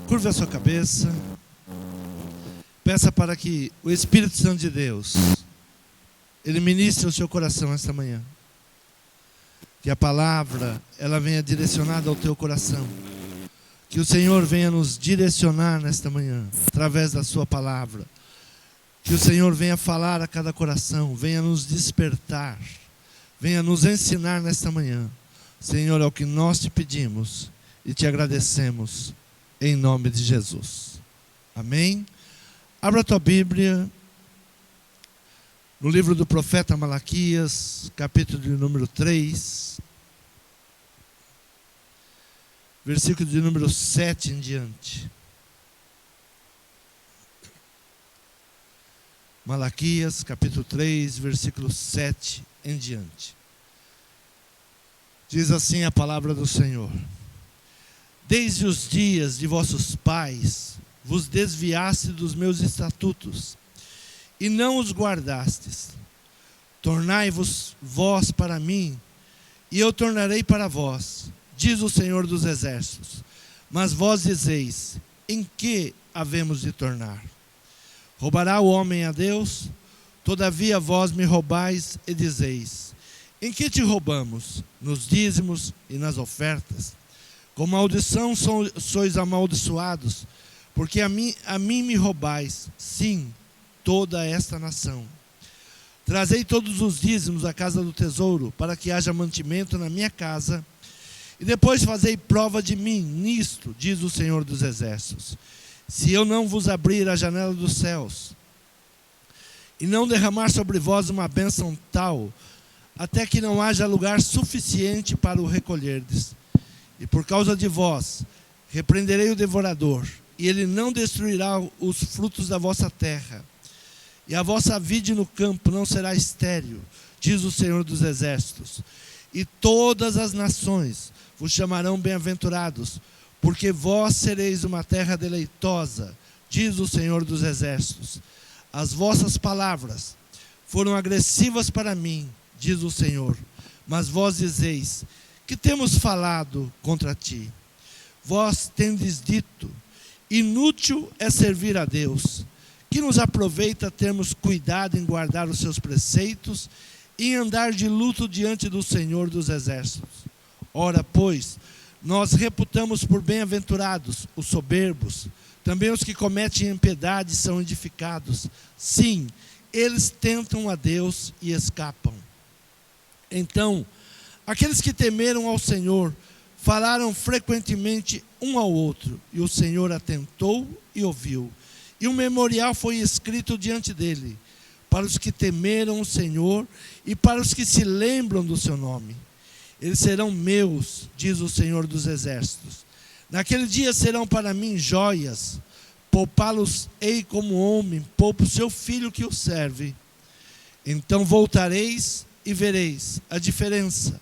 Curva a sua cabeça. Peça para que o Espírito Santo de Deus, Ele ministre o seu coração esta manhã. Que a palavra, ela venha direcionada ao teu coração. Que o Senhor venha nos direcionar nesta manhã, através da sua palavra. Que o Senhor venha falar a cada coração, venha nos despertar, venha nos ensinar nesta manhã. Senhor, é o que nós te pedimos e te agradecemos, em nome de Jesus. Amém? Abra a tua Bíblia no livro do profeta Malaquias, capítulo de número 3, versículo de número 7 em diante. Malaquias, capítulo 3, versículo 7 em diante. Diz assim a palavra do Senhor: Desde os dias de vossos pais vos desviaste dos meus estatutos, e não os guardastes. Tornai-vos vós para mim, e eu tornarei para vós, diz o Senhor dos Exércitos. Mas vós dizeis: em que havemos de tornar? Roubará o homem a Deus? Todavia vós me roubais e dizeis: em que te roubamos? Nos dízimos e nas ofertas. Com maldição sois amaldiçoados, porque a mim me roubais, sim, toda esta nação. Trazei todos os dízimos à casa do tesouro, para que haja mantimento na minha casa, e depois fazei prova de mim nisto, diz o Senhor dos Exércitos. Se eu não vos abrir a janela dos céus, e não derramar sobre vós uma bênção tal, até que não haja lugar suficiente para o recolherdes. E por causa de vós, repreenderei o devorador, e ele não destruirá os frutos da vossa terra. E a vossa vide no campo não será estéril, diz o Senhor dos Exércitos. E todas as nações vos chamarão bem-aventurados, porque vós sereis uma terra deleitosa, diz o Senhor dos Exércitos. As vossas palavras foram agressivas para mim, diz o Senhor. Mas vós dizeis: que temos falado contra ti? Vós tendes dito: inútil é servir a Deus. Que nos aproveita termos cuidado em guardar os seus preceitos e em andar de luto diante do Senhor dos Exércitos. Ora, pois, nós reputamos por bem-aventurados os soberbos, também os que cometem impiedade são edificados. Sim, eles tentam a Deus e escapam. Então, aqueles que temeram ao Senhor falaram frequentemente um ao outro, e o Senhor atentou e ouviu. E um memorial foi escrito diante dele, para os que temeram o Senhor e para os que se lembram do seu nome. Eles serão meus, diz o Senhor dos Exércitos. Naquele dia serão para mim joias, poupá-los-ei como homem poupa o seu filho que o serve. Então voltareis e vereis a diferença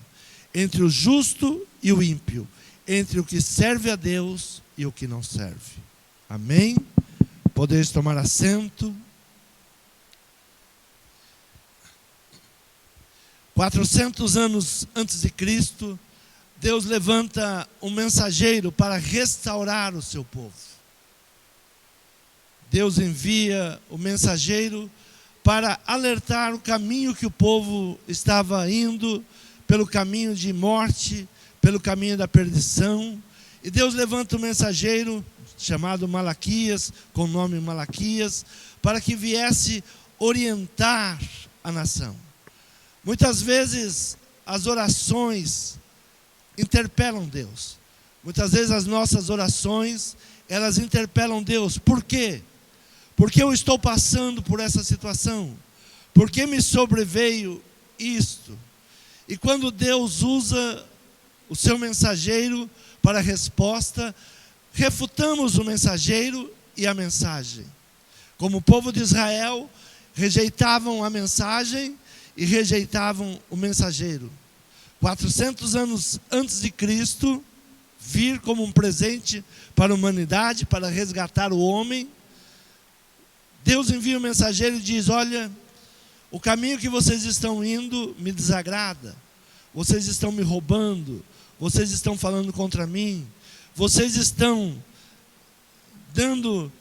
entre o justo e o ímpio, entre o que serve a Deus e o que não serve. Amém? Podeis tomar assento. 400 anos antes de Cristo, Deus levanta um mensageiro para restaurar o seu povo. Deus envia o mensageiro para alertar o caminho que o povo estava indo, pelo caminho de morte, pelo caminho da perdição. E Deus levanta um mensageiro chamado Malaquias, com o nome Malaquias, para que viesse orientar a nação. Muitas vezes as orações interpelam Deus. Muitas vezes as nossas orações, elas interpelam Deus. Por quê? Porque eu estou passando por essa situação? Por que me sobreveio isto? E quando Deus usa o seu mensageiro para a resposta, refutamos o mensageiro e a mensagem. Como o povo de Israel, rejeitavam a mensagem e rejeitavam o mensageiro. 400 anos antes de Cristo vir como um presente para a humanidade, para resgatar o homem, Deus envia o mensageiro e diz: olha, o caminho que vocês estão indo me desagrada, vocês estão me roubando, vocês estão falando contra mim, vocês estão dando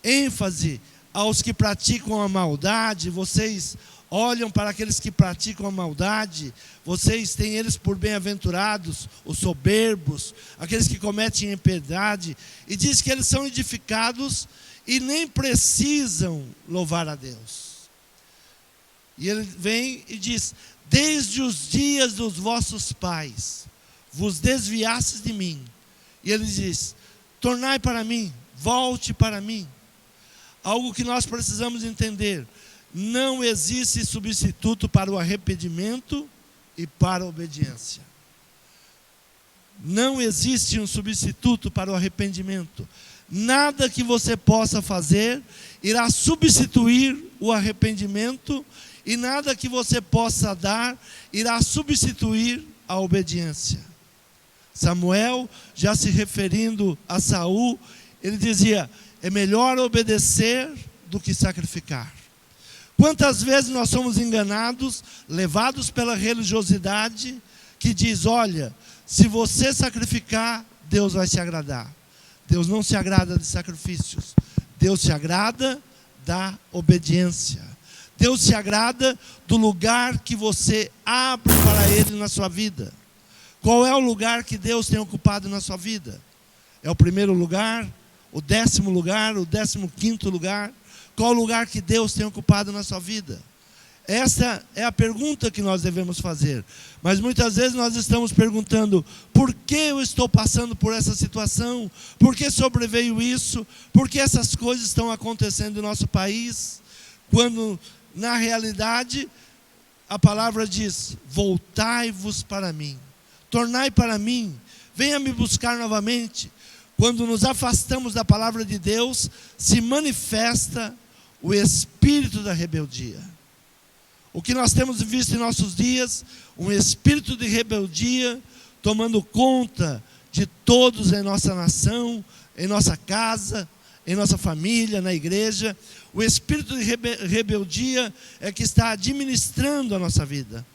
ênfase aos que praticam a maldade. Vocês olham para aqueles que praticam a maldade, vocês têm eles por bem-aventurados, os soberbos, aqueles que cometem impiedade, e diz que eles são edificados e nem precisam louvar a Deus. E ele vem e diz: desde os dias dos vossos pais, vos desviastes de mim. E ele diz: tornai para mim, volte para mim. Algo que nós precisamos entender: não existe substituto para o arrependimento e para a obediência. Não existe um substituto para o arrependimento. Nada que você possa fazer irá substituir o arrependimento, e nada que você possa dar irá substituir a obediência. Samuel, já se referindo a Saul, ele dizia: é melhor obedecer do que sacrificar. Quantas vezes nós somos enganados, levados pela religiosidade, que diz: olha, se você sacrificar, Deus vai se agradar. Deus não se agrada de sacrifícios. Deus se agrada da obediência. Deus se agrada do lugar que você abre para Ele na sua vida. Qual é o lugar que Deus tem ocupado na sua vida? É o primeiro lugar? O 10º lugar? O 15º lugar? Qual o lugar que Deus tem ocupado na sua vida? Essa é a pergunta que nós devemos fazer. Mas muitas vezes nós estamos perguntando: por que eu estou passando por essa situação? Por que sobreveio isso? Por que essas coisas estão acontecendo no nosso país? Quando, na realidade, a palavra diz: voltai-vos para mim, tornai para mim, venha me buscar novamente. Quando nos afastamos da palavra de Deus, se manifesta o espírito da rebeldia. O que nós temos visto em nossos dias, um espírito de rebeldia tomando conta de todos em nossa nação, em nossa casa, em nossa família, na igreja. O espírito de rebeldia é que está administrando a nossa vida.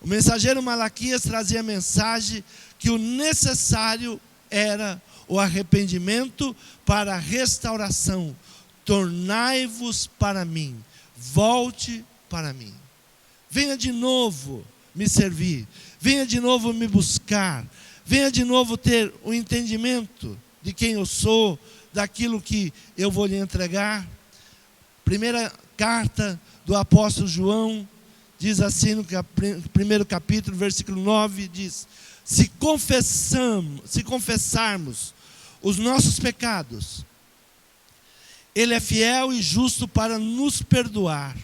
O mensageiro Malaquias trazia a mensagem que o necessário era o arrependimento para a restauração. Tornai-vos para mim, volte para mim. Venha de novo me servir, venha de novo me buscar, venha de novo ter o entendimento de quem eu sou, daquilo que eu vou lhe entregar. Primeira carta do apóstolo João diz assim, no primeiro capítulo, versículo 9, diz: se confessarmos os nossos pecados, Ele é fiel e justo para nos perdoar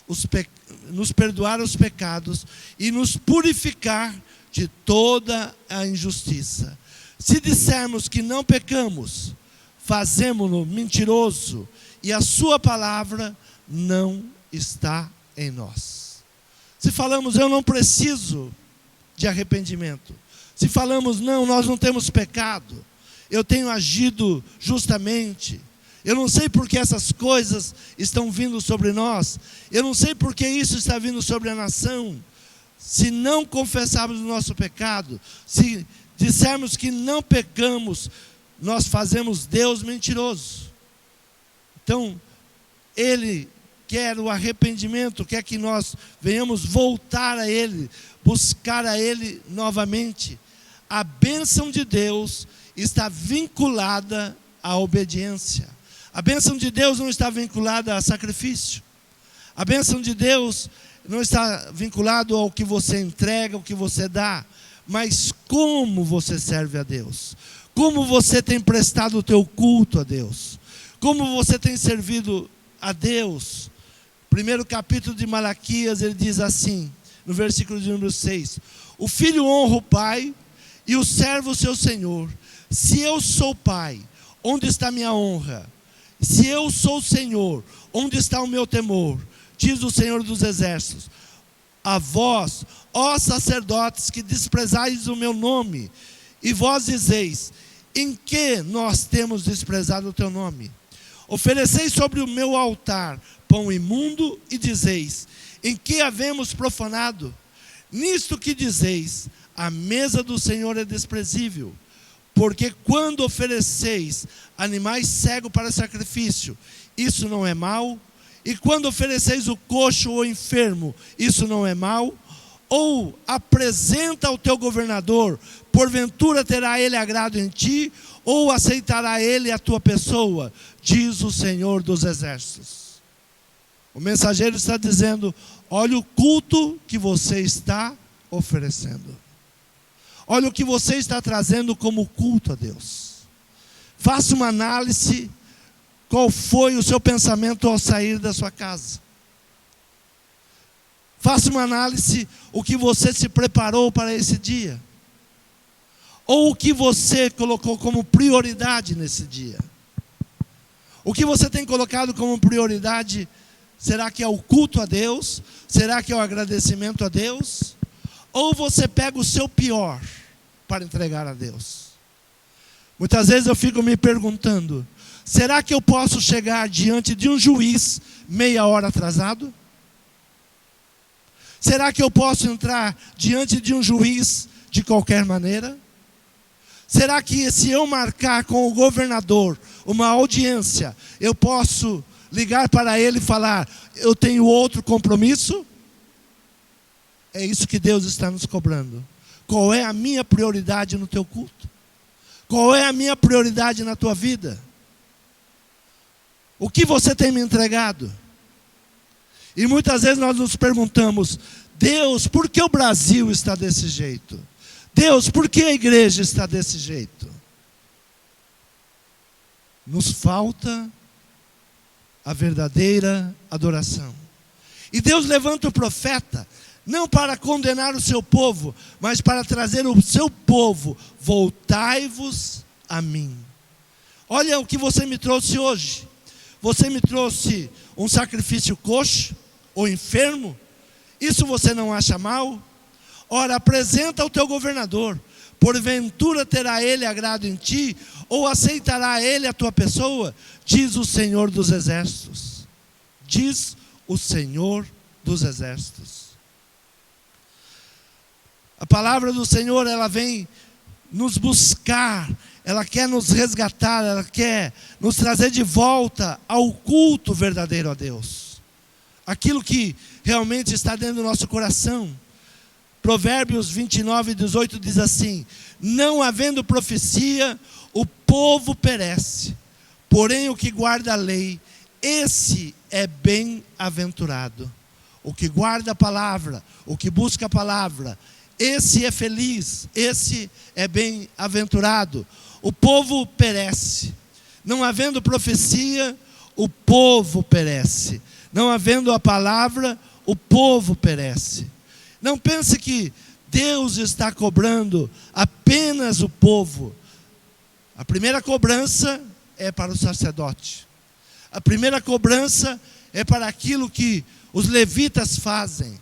os pecados e nos purificar de toda a injustiça. Se dissermos que não pecamos, fazemo-no mentiroso, e a sua palavra não está em nós. Se falamos: eu não preciso de arrependimento. Se falamos: não, nós não temos pecado, eu tenho agido justamente, eu não sei por que essas coisas estão vindo sobre nós, eu não sei por que isso está vindo sobre a nação. Se não confessarmos o nosso pecado, se dissermos que não pecamos, nós fazemos Deus mentiroso. Então, Ele quer o arrependimento, quer que nós venhamos voltar a Ele, buscar a Ele novamente. A bênção de Deus está vinculada à obediência. A bênção de Deus não está vinculada a sacrifício. A bênção de Deus não está vinculada ao que você entrega, ao que você dá, mas como você serve a Deus. Como você tem prestado o teu culto a Deus. Como você tem servido a Deus. Primeiro capítulo de Malaquias, ele diz assim, no versículo de número 6: o filho honra o pai e o servo o seu senhor. Se eu sou pai, onde está minha honra? Se eu sou o Senhor, onde está o meu temor? Diz o Senhor dos Exércitos: a vós, ó sacerdotes, que desprezais o meu nome, e vós dizeis: em que nós temos desprezado o teu nome? Ofereceis sobre o meu altar pão imundo, e dizeis: em que havemos profanado? Nisto que dizeis: a mesa do Senhor é desprezível. Porque quando ofereceis animais cegos para sacrifício, isso não é mal? E quando ofereceis o coxo ou enfermo, isso não é mal? Ou apresenta ao teu governador, porventura terá ele agrado em ti, ou aceitará ele a tua pessoa, diz o Senhor dos Exércitos. O mensageiro está dizendo: olha o culto que você está oferecendo. Olha o que você está trazendo como culto a Deus. Faça uma análise, qual foi o seu pensamento ao sair da sua casa. Faça uma análise, o que você se preparou para esse dia. Ou o que você colocou como prioridade nesse dia. O que você tem colocado como prioridade, será que é o culto a Deus? Será que é o agradecimento a Deus? Ou você pega o seu pior para entregar a Deus? Muitas vezes eu fico me perguntando, será que eu posso chegar diante de um juiz meia hora atrasado? Será que eu posso entrar diante de um juiz de qualquer maneira? Será que se eu marcar com o governador uma audiência, eu posso ligar para ele e falar, eu tenho outro compromisso? É isso que Deus está nos cobrando. Qual é a minha prioridade no teu culto? Qual é a minha prioridade na tua vida? O que você tem me entregado? E muitas vezes nós nos perguntamos, Deus, por que o Brasil está desse jeito? Deus, por que a igreja está desse jeito? Nos falta a verdadeira adoração. E Deus levanta o profeta, não para condenar o seu povo, mas para trazer o seu povo, voltai-vos a mim. Olha o que você me trouxe hoje. Você me trouxe um sacrifício coxo ou enfermo? Isso você não acha mal? Ora, apresenta ao teu governador, porventura terá ele agrado em ti, ou aceitará ele a tua pessoa? Diz o Senhor dos Exércitos. Diz o Senhor dos Exércitos. A palavra do Senhor, ela vem nos buscar, ela quer nos resgatar, ela quer nos trazer de volta ao culto verdadeiro a Deus. Aquilo que realmente está dentro do nosso coração. Provérbios 29:18 diz assim: não havendo profecia, o povo perece, porém o que guarda a lei, esse é bem-aventurado. O que guarda a palavra, o que busca a palavra, esse é feliz, esse é bem-aventurado. O povo perece. Não havendo profecia, o povo perece. Não havendo a palavra, o povo perece. Não pense que Deus está cobrando apenas o povo. A primeira cobrança é para o sacerdote. A primeira cobrança é para aquilo que os levitas fazem.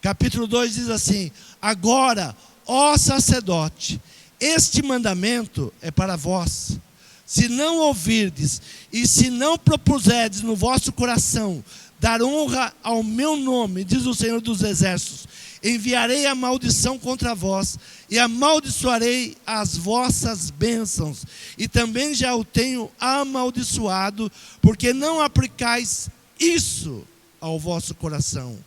Capítulo 2 diz assim: agora, ó sacerdote, este mandamento é para vós. Se não ouvirdes e se não propuserdes no vosso coração dar honra ao meu nome, diz o Senhor dos Exércitos, enviarei a maldição contra vós e amaldiçoarei as vossas bênçãos. E também já o tenho amaldiçoado, porque não aplicais isso ao vosso coração.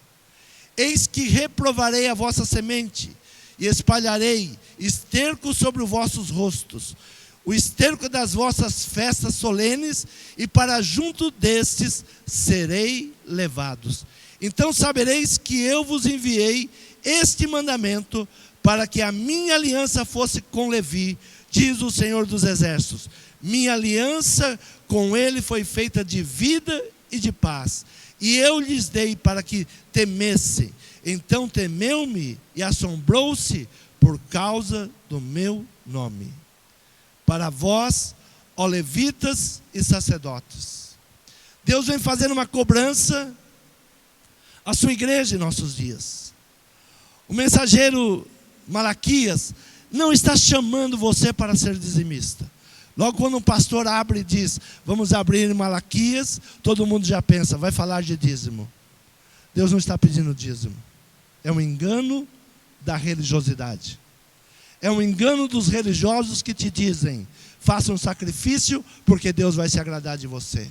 Eis que reprovarei a vossa semente e espalharei esterco sobre os vossos rostos, o esterco das vossas festas solenes, e para junto destes serei levados. Então sabereis que eu vos enviei este mandamento, para que a minha aliança fosse com Levi, diz o Senhor dos Exércitos. Minha aliança com ele foi feita de vida e de paz, e eu lhes dei para que temessem. Então temeu-me e assombrou-se por causa do meu nome. Para vós, ó levitas e sacerdotes. Deus vem fazendo uma cobrança à sua igreja em nossos dias. O mensageiro Malaquias não está chamando você para ser dizimista. Logo quando um pastor abre e diz, vamos abrir em Malaquias, todo mundo já pensa, vai falar de dízimo. Deus não está pedindo dízimo. É um engano da religiosidade. É um engano dos religiosos que te dizem: faça um sacrifício porque Deus vai se agradar de você.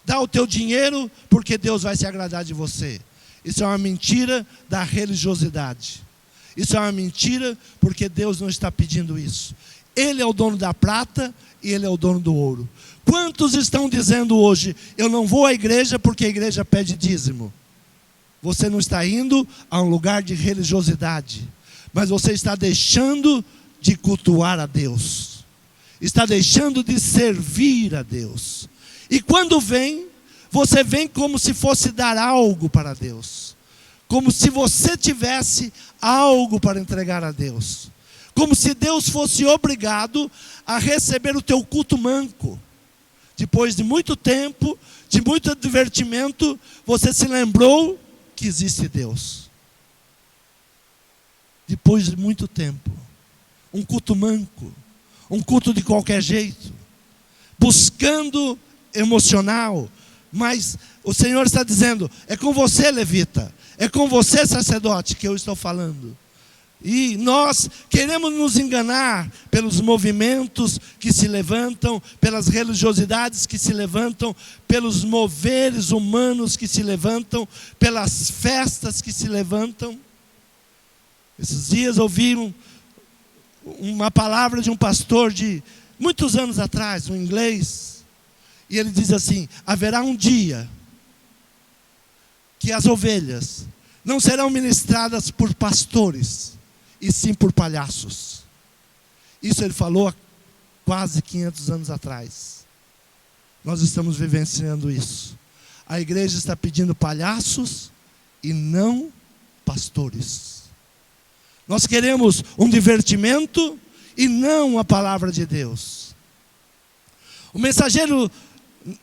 Dá o teu dinheiro porque Deus vai se agradar de você. Isso é uma mentira da religiosidade. Isso é uma mentira porque Deus não está pedindo isso. Ele é o dono da prata e Ele é o dono do ouro. Quantos estão dizendo hoje: eu não vou à igreja porque a igreja pede dízimo? Você não está indo a um lugar de religiosidade, mas você está deixando de cultuar a Deus, está deixando de servir a Deus. E quando vem, você vem como se fosse dar algo para Deus, como se você tivesse algo para entregar a Deus, como se Deus fosse obrigado a receber o teu culto manco. Depois de muito tempo, de muito divertimento, você se lembrou que existe Deus. Depois de muito tempo, um culto manco, um culto de qualquer jeito, buscando emocional, mas o Senhor está dizendo: é com você, levita, é com você, sacerdote, que eu estou falando. E nós queremos nos enganar pelos movimentos que se levantam, pelas religiosidades que se levantam, pelos moveres humanos que se levantam, pelas festas que se levantam. Esses dias ouvi uma palavra de um pastor de muitos anos atrás, um inglês, e ele diz assim: haverá um dia que as ovelhas não serão ministradas por pastores, e sim por palhaços. Isso ele falou há quase 500 anos atrás. Nós estamos vivenciando isso. A igreja está pedindo palhaços e não pastores. Nós queremos um divertimento e não a palavra de Deus. O mensageiro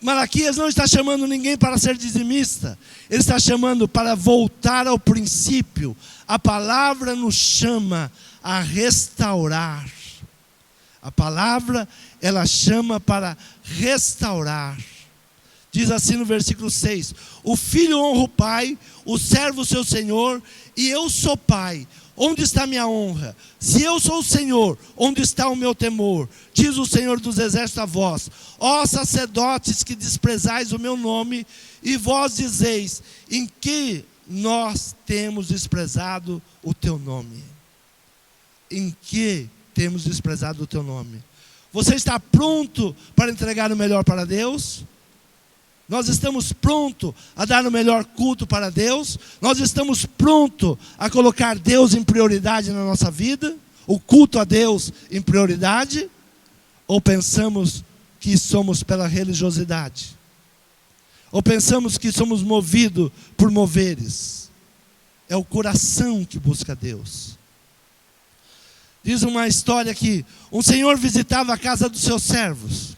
Malaquias não está chamando ninguém para ser dizimista. Ele está chamando para voltar ao princípio. A palavra nos chama a restaurar. A palavra, ela chama para restaurar. Diz assim no versículo 6: o filho honra o pai, o servo o seu senhor, e eu sou pai. Onde está minha honra? Se eu sou o Senhor, onde está o meu temor? Diz o Senhor dos exércitos a vós: ó sacerdotes que desprezais o meu nome, e vós dizeis: em que nós temos desprezado o teu nome? Em que temos desprezado o teu nome? Você está pronto para entregar o melhor para Deus? Nós estamos prontos a dar o melhor culto para Deus? Nós estamos prontos a colocar Deus em prioridade na nossa vida? O culto a Deus em prioridade? Ou pensamos que somos pela religiosidade? Ou pensamos que somos movidos por moveres? É o coração que busca Deus. Diz uma história que um senhor visitava a casa dos seus servos.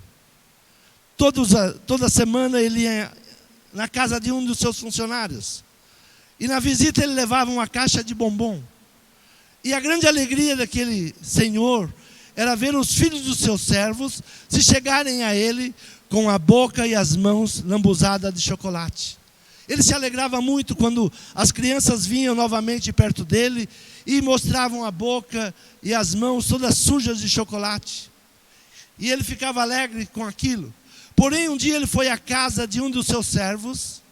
Toda semana ele ia na casa de um dos seus funcionários. E na visita ele levava uma caixa de bombom. E a grande alegria daquele senhor era ver os filhos dos seus servos se chegarem a ele com a boca e as mãos lambuzadas de chocolate. Ele se alegrava muito quando as crianças vinham novamente perto dele e mostravam a boca e as mãos todas sujas de chocolate. E ele ficava alegre com aquilo. Porém, um dia ele foi à casa de um dos seus servos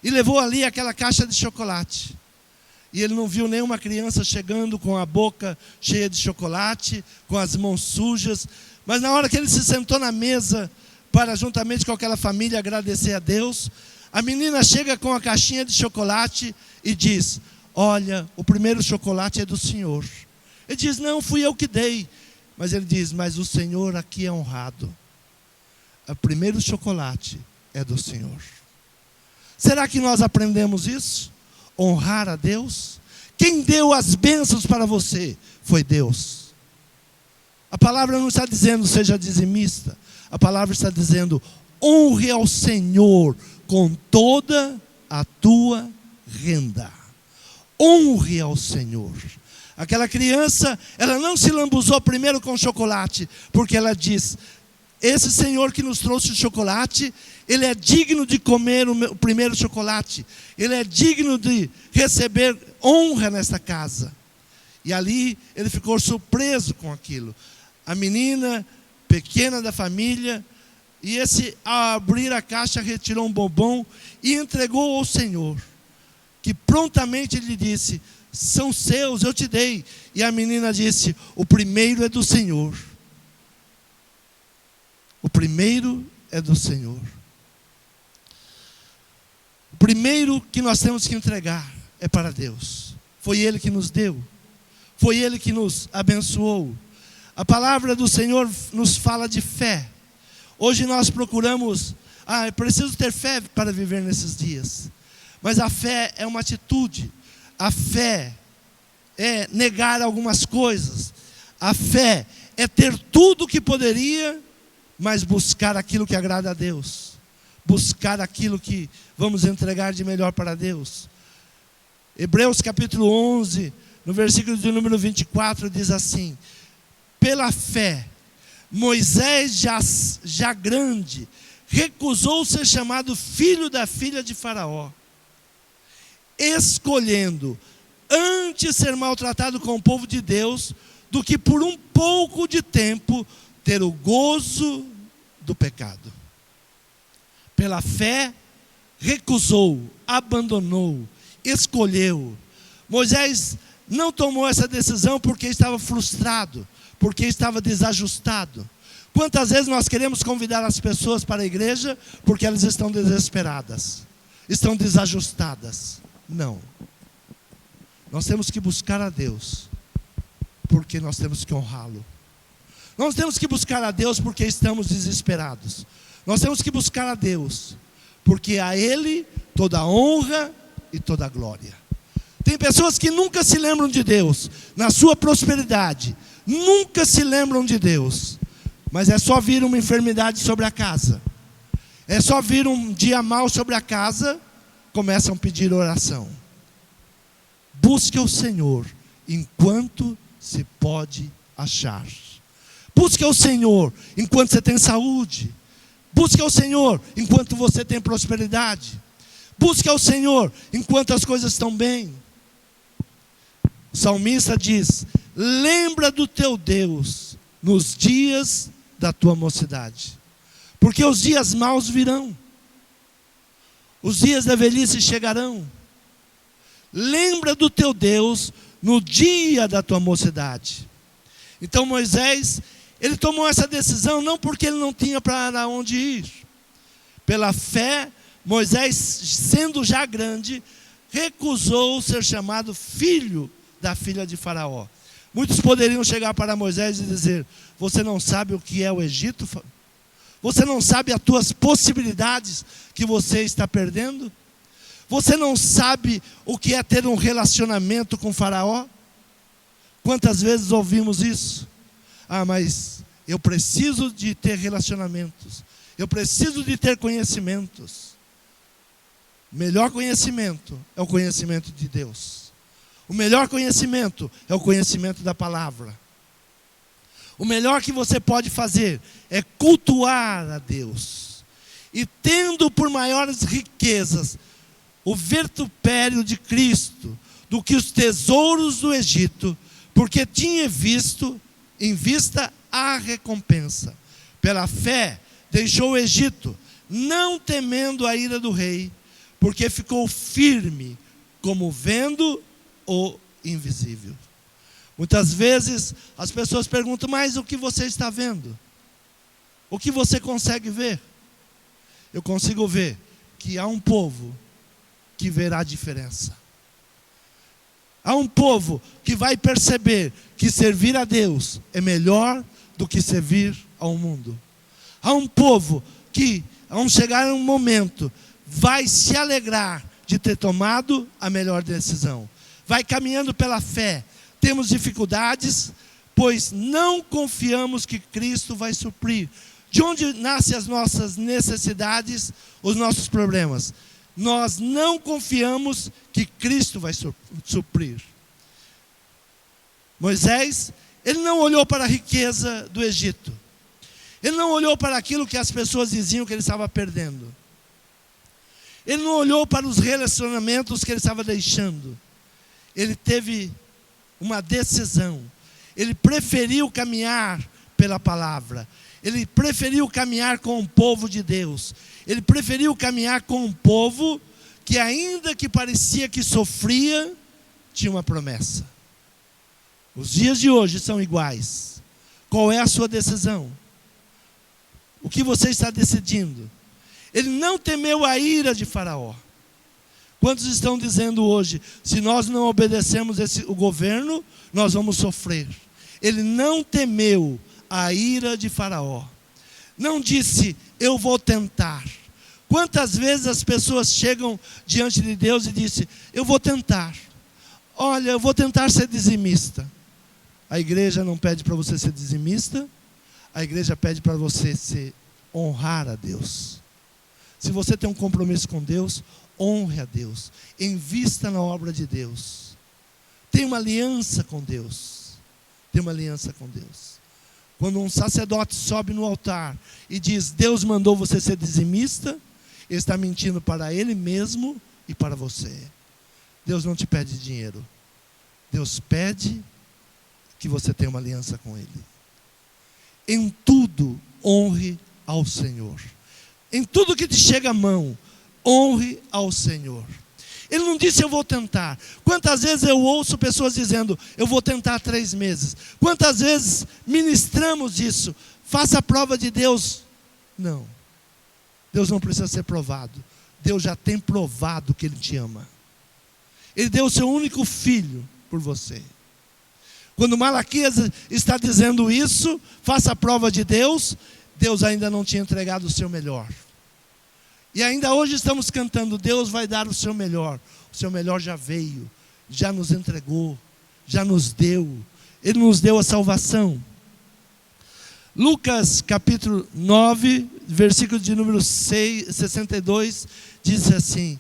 e levou ali aquela caixa de chocolate. E ele não viu nenhuma criança chegando com a boca cheia de chocolate, com as mãos sujas. Mas na hora que ele se sentou na mesa para, juntamente com aquela família, agradecer a Deus, a menina chega com a caixinha de chocolate e diz: olha, o primeiro chocolate é do Senhor. Ele diz: não, fui eu que dei. Mas ele diz: mas o Senhor aqui é honrado. O primeiro chocolate é do Senhor. Será que nós aprendemos isso? Honrar a Deus? Quem deu as bênçãos para você foi Deus. A palavra não está dizendo seja dizimista. A palavra está dizendo: honre ao Senhor com toda a tua renda. Honre ao Senhor. Aquela criança, ela não se lambuzou primeiro com chocolate, porque ela diz: esse Senhor que nos trouxe o chocolate, Ele é digno de comer o primeiro chocolate. Ele é digno de receber honra nesta casa. E ali ele ficou surpreso com aquilo. A menina pequena da família, e esse, ao abrir a caixa, retirou um bombom e entregou ao Senhor, que prontamente lhe disse: são seus, eu te dei. E a menina disse: o primeiro é do Senhor. O primeiro é do Senhor. O primeiro que nós temos que entregar é para Deus. Foi Ele que nos deu. Foi Ele que nos abençoou. A palavra do Senhor nos fala de fé. Hoje nós procuramos, eu preciso ter fé para viver nesses dias. Mas a fé é uma atitude. A fé é negar algumas coisas. A fé é ter tudo o que poderia, mas buscar aquilo que agrada a Deus. Buscar aquilo que vamos entregar de melhor para Deus. Hebreus capítulo 11, no versículo de número 24, diz assim: pela fé, Moisés, já grande, recusou ser chamado filho da filha de Faraó, escolhendo antes ser maltratado com o povo de Deus, do que por um pouco de tempo ter o gozo do pecado. Pela fé, recusou, abandonou, escolheu. Moisés não tomou essa decisão porque estava frustrado, porque estava desajustado. Quantas vezes nós queremos convidar as pessoas para a igreja porque elas estão desesperadas, estão desajustadas? Não. Nós temos que buscar a Deus, porque nós temos que honrá-lo. Nós temos que buscar a Deus porque estamos desesperados. Nós temos que buscar a Deus, porque a Ele toda a honra e toda a glória. Tem pessoas que nunca se lembram de Deus, na sua prosperidade, nunca se lembram de Deus. Mas é só vir uma enfermidade sobre a casa, é só vir um dia mau sobre a casa, começam a pedir oração. Busque o Senhor enquanto se pode achar. Busque o Senhor enquanto você tem saúde. Busque ao Senhor enquanto você tem prosperidade. Busque ao Senhor enquanto as coisas estão bem. O salmista diz: lembra do teu Deus nos dias da tua mocidade, porque os dias maus virão, os dias da velhice chegarão. Lembra do teu Deus no dia da tua mocidade. Então Moisés, ele tomou essa decisão não porque ele não tinha para onde ir. Pela fé, Moisés, sendo já grande, recusou ser chamado filho da filha de Faraó. Muitos poderiam chegar para Moisés e dizer: você não sabe o que é o Egito? Você não sabe as tuas possibilidades que você está perdendo? Você não sabe o que é ter um relacionamento com Faraó? Quantas vezes ouvimos isso? Mas eu preciso de ter relacionamentos, eu preciso de ter conhecimentos. O melhor conhecimento é o conhecimento de Deus. O melhor conhecimento é o conhecimento da palavra. O melhor que você pode fazer é cultuar a Deus. E tendo por maiores riquezas o vitupério de Cristo do que os tesouros do Egito, porque tinha visto em vista a recompensa. Pela fé deixou o Egito, não temendo a ira do rei, porque ficou firme, como vendo o invisível. Muitas vezes as pessoas perguntam: mas o que você está vendo? O que você consegue ver? Eu consigo ver que há um povo que verá a diferença. Há um povo que vai perceber que servir a Deus é melhor do que servir ao mundo. Há um povo que, ao chegar um momento, vai se alegrar de ter tomado a melhor decisão. Vai caminhando pela fé. Temos dificuldades, pois não confiamos que Cristo vai suprir. De onde nascem as nossas necessidades, os nossos problemas? Nós não confiamos que Cristo vai suprir. Moisés, ele não olhou para a riqueza do Egito. Ele não olhou para aquilo que as pessoas diziam que ele estava perdendo. Ele não olhou para os relacionamentos que ele estava deixando. Ele teve uma decisão. Ele preferiu caminhar pela palavra. Ele preferiu caminhar com o povo de Deus. Ele preferiu caminhar com um povo que, ainda que parecia que sofria, tinha uma promessa. Os dias de hoje são iguais. Qual é a sua decisão? O que você está decidindo? Ele não temeu a ira de Faraó. Quantos estão dizendo hoje, se nós não obedecemos o governo, nós vamos sofrer? Ele não temeu a ira de Faraó. Não disse, eu vou tentar. Quantas vezes as pessoas chegam diante de Deus e dizem, eu vou tentar. Olha, eu vou tentar ser dizimista. A igreja não pede para você ser dizimista. A igreja pede para você honrar a Deus. Se você tem um compromisso com Deus, honre a Deus. Invista na obra de Deus. Tenha uma aliança com Deus. Tenha uma aliança com Deus. Quando um sacerdote sobe no altar e diz, Deus mandou você ser dizimista, ele está mentindo para ele mesmo e para você. Deus não te pede dinheiro. Deus pede que você tenha uma aliança com Ele. Em tudo, honre ao Senhor. Em tudo que te chega à mão, honre ao Senhor. Ele não disse, eu vou tentar. Quantas vezes eu ouço pessoas dizendo, eu vou tentar 3 meses. Quantas vezes ministramos isso? Faça a prova de Deus. Não. Deus não precisa ser provado. Deus já tem provado que Ele te ama. Ele deu o seu único filho por você. Quando Malaquias está dizendo isso, faça a prova de Deus, Deus ainda não tinha entregado o seu melhor. E ainda hoje estamos cantando, Deus vai dar o seu melhor. O seu melhor já veio, já nos entregou, já nos deu. Ele nos deu a salvação. Lucas capítulo 9, versículo de número 62, diz assim,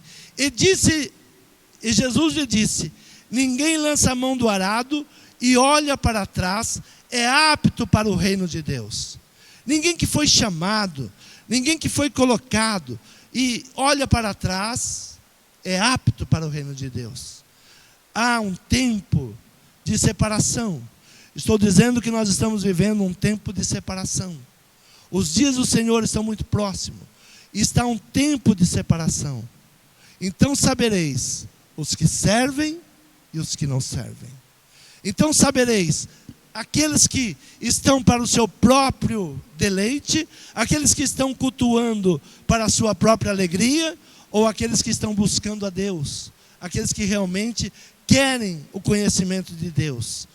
e Jesus lhe disse, ninguém lança a mão do arado e olha para trás, é apto para o reino de Deus. Ninguém que foi chamado, ninguém que foi colocado e olha para trás, é apto para o reino de Deus. Há um tempo de separação. Estou dizendo que nós estamos vivendo um tempo de separação. Os dias do Senhor estão muito próximos. E está um tempo de separação. Então sabereis os que servem e os que não servem. Então sabereis aqueles que estão para o seu próprio deleite, aqueles que estão cultuando para a sua própria alegria, ou aqueles que estão buscando a Deus, aqueles que realmente querem o conhecimento de Deus.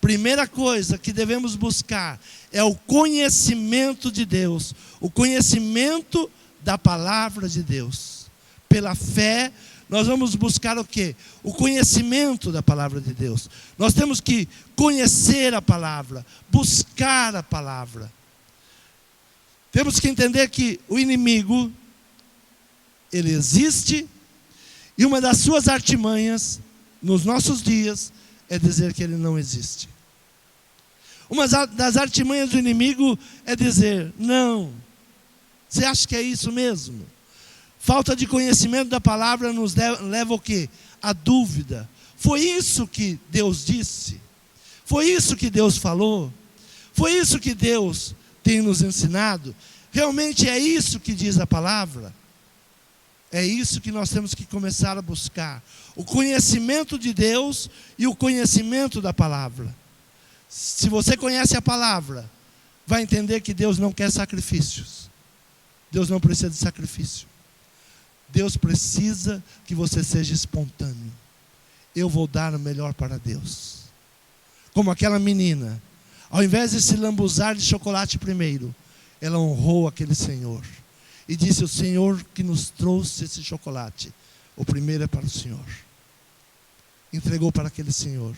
Primeira coisa que devemos buscar é o conhecimento de Deus, o conhecimento da palavra de Deus. Pela fé, nós vamos buscar o quê? O conhecimento da palavra de Deus. Nós temos que conhecer a palavra, buscar a palavra. Temos que entender que o inimigo, ele existe, e uma das suas artimanhas, nos nossos dias, é dizer que ele não existe. Uma das artimanhas do inimigo é dizer, não, você acha que é isso mesmo? Falta de conhecimento da palavra nos leva ao quê? A dúvida. Foi isso que Deus disse? Foi isso que Deus falou? Foi isso que Deus tem nos ensinado? Realmente é isso que diz a palavra? É isso que nós temos que começar a buscar. O conhecimento de Deus e o conhecimento da palavra. Se você conhece a palavra, vai entender que Deus não quer sacrifícios. Deus não precisa de sacrifício. Deus precisa que você seja espontâneo. Eu vou dar o melhor para Deus. Como aquela menina, ao invés de se lambuzar de chocolate primeiro, ela honrou aquele Senhor. E disse, o Senhor que nos trouxe esse chocolate, o primeiro é para o Senhor. Entregou para aquele Senhor.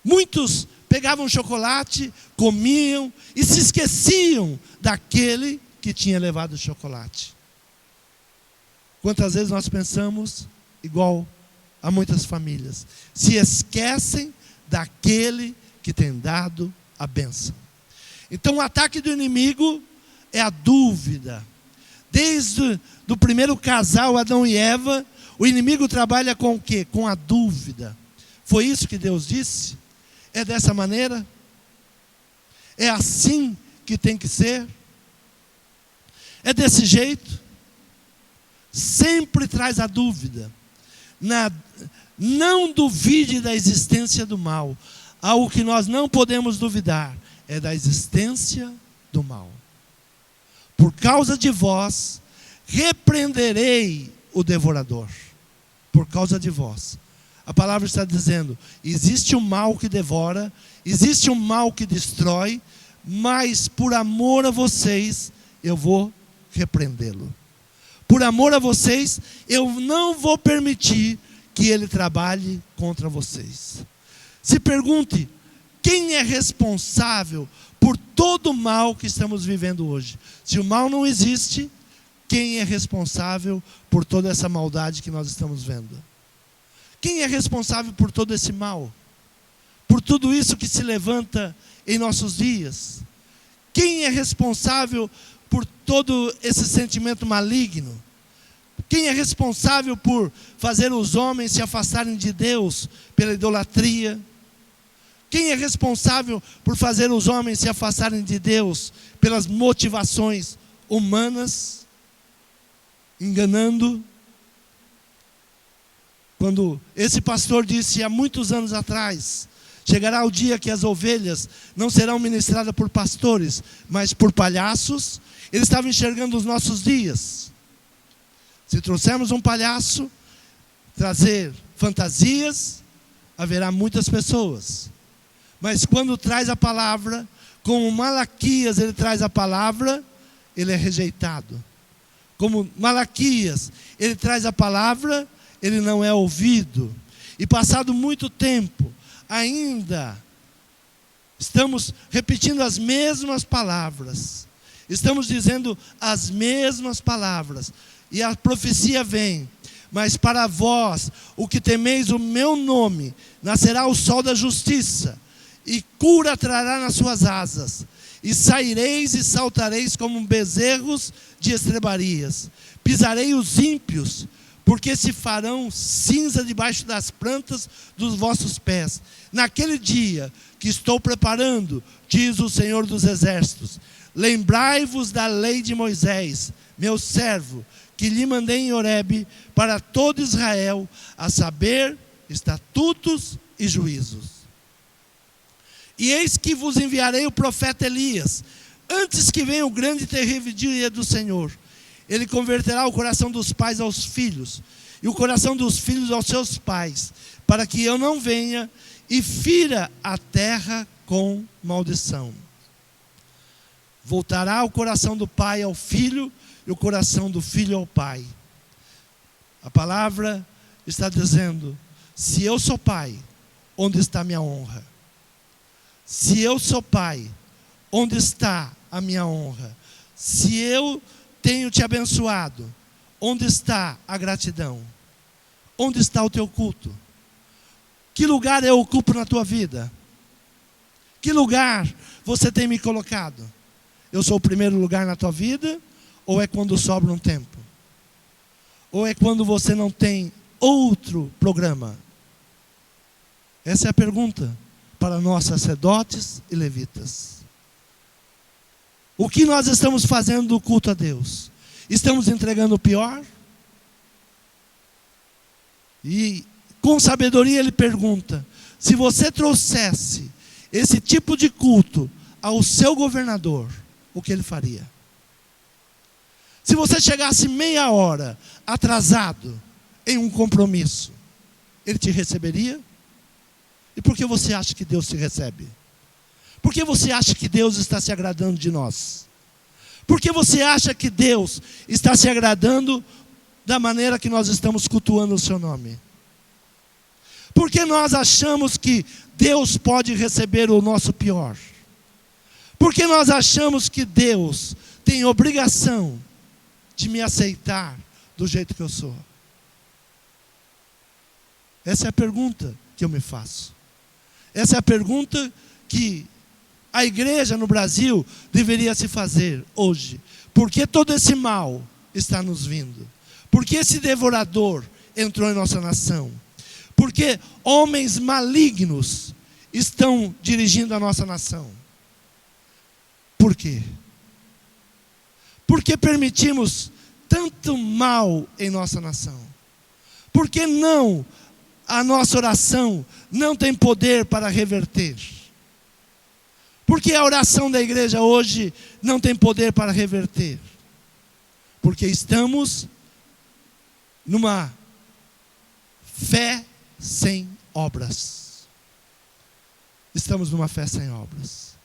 Muitos pegavam chocolate, comiam e se esqueciam daquele que tinha levado o chocolate. Quantas vezes nós pensamos igual a muitas famílias? Se esquecem daquele que tem dado a bênção. Então o ataque do inimigo é a dúvida. Desde o primeiro casal, Adão e Eva, o inimigo trabalha com o quê? Com a dúvida. Foi isso que Deus disse? É dessa maneira? É assim que tem que ser? É desse jeito? Sempre traz a dúvida. Não duvide da existência do mal. Algo que nós não podemos duvidar é da existência do mal. Por causa de vós, repreenderei o devorador. Por causa de vós. A palavra está dizendo, existe um mal que devora, existe um mal que destrói, mas por amor a vocês, eu vou repreendê-lo. Por amor a vocês, eu não vou permitir que ele trabalhe contra vocês. Se pergunte, quem é responsável por todo o mal que estamos vivendo hoje? Se o mal não existe, quem é responsável por toda essa maldade que nós estamos vendo? Quem é responsável por todo esse mal? Por tudo isso que se levanta em nossos dias? Quem é responsável por todo esse sentimento maligno? Quem é responsável por fazer os homens se afastarem de Deus pela idolatria? Quem é responsável por fazer os homens se afastarem de Deus pelas motivações humanas? Enganando? Quando esse pastor disse há muitos anos atrás, chegará o dia que as ovelhas não serão ministradas por pastores, mas por palhaços, ele estava enxergando os nossos dias. Se trouxermos um palhaço, trazer fantasias, haverá muitas pessoas. Mas quando traz a palavra, como Malaquias ele traz a palavra, ele é rejeitado. Como Malaquias ele traz a palavra, ele não é ouvido. E passado muito tempo, ainda estamos repetindo as mesmas palavras. Estamos dizendo as mesmas palavras. E a profecia vem. Mas para vós, o que temeis o meu nome, nascerá o sol da justiça, e cura trará nas suas asas. E saireis e saltareis como bezerros de estrebarias. Pisarei os ímpios, porque se farão cinza debaixo das plantas dos vossos pés. Naquele dia que estou preparando, diz o Senhor dos Exércitos, lembrai-vos da lei de Moisés, meu servo, que lhe mandei em Horebe para todo Israel, a saber, estatutos e juízos. E eis que vos enviarei o profeta Elias, antes que venha o grande e terrível dia do Senhor. Ele converterá o coração dos pais aos filhos, e o coração dos filhos aos seus pais, para que eu não venha e fira a terra com maldição. Voltará o coração do pai ao filho, e o coração do filho ao pai. A palavra está dizendo, se eu sou pai, onde está a minha honra? Se eu sou pai, onde está a minha honra? Se eu tenho te abençoado, onde está a gratidão? Onde está o teu culto? Que lugar eu ocupo na tua vida? Que lugar você tem me colocado? Eu sou o primeiro lugar na tua vida? Ou é quando sobra um tempo? Ou é quando você não tem outro programa? Essa é a pergunta para nós sacerdotes e levitas. O que nós estamos fazendo do culto a Deus? Estamos entregando o pior? E com sabedoria ele pergunta, se você trouxesse esse tipo de culto ao seu governador, o que ele faria? Se você chegasse meia hora atrasado em um compromisso, ele te receberia? E por que você acha que Deus te recebe? Por que você acha que Deus está se agradando de nós? Por que você acha que Deus está se agradando da maneira que nós estamos cultuando o seu nome? Por que nós achamos que Deus pode receber o nosso pior? Por que nós achamos que Deus tem obrigação de me aceitar do jeito que eu sou? Essa é a pergunta que eu me faço. Essa é a pergunta que a igreja no Brasil deveria se fazer hoje. Por que todo esse mal está nos vindo? Por que esse devorador entrou em nossa nação? Porque homens malignos estão dirigindo a nossa nação. Por quê? Porque permitimos tanto mal em nossa nação? Por que não a nossa oração não tem poder para reverter? Por que a oração da igreja hoje não tem poder para reverter? Porque estamos numa fé sem obras. Estamos numa fé sem obras.